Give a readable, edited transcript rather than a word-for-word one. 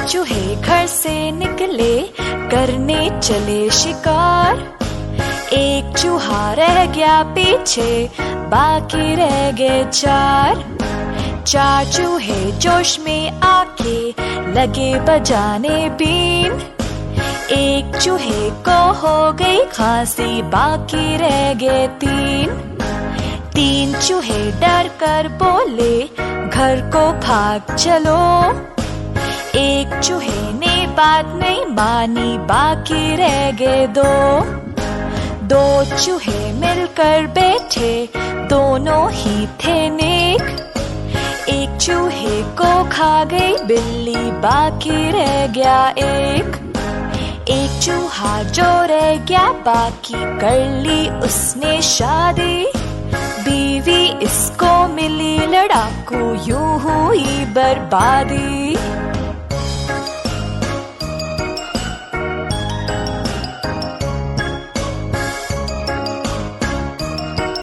चूहे घर से निकले करने चले शिकार। एक चूहा रह गया पीछे, बाकी रह गए चार। चार चूहे जोश में आके लगे बजाने बीन। एक चूहे को हो गई खांसी, बाकी रह गए तीन। तीन चूहे डर कर बोले घर को भाग चलो। एक चूहे ने बात नहीं मानी, बाकी रह गए दो। दो चूहे मिलकर बैठे, दोनों ही थे नेक। एक चूहे को खा गई बिल्ली, बाकी रह गया एक। एक चूहा जो रह गया बाकी, कर ली उसने शादी। बीवी इसको मिली लड़ाकू, यूं हुई बर्बादी।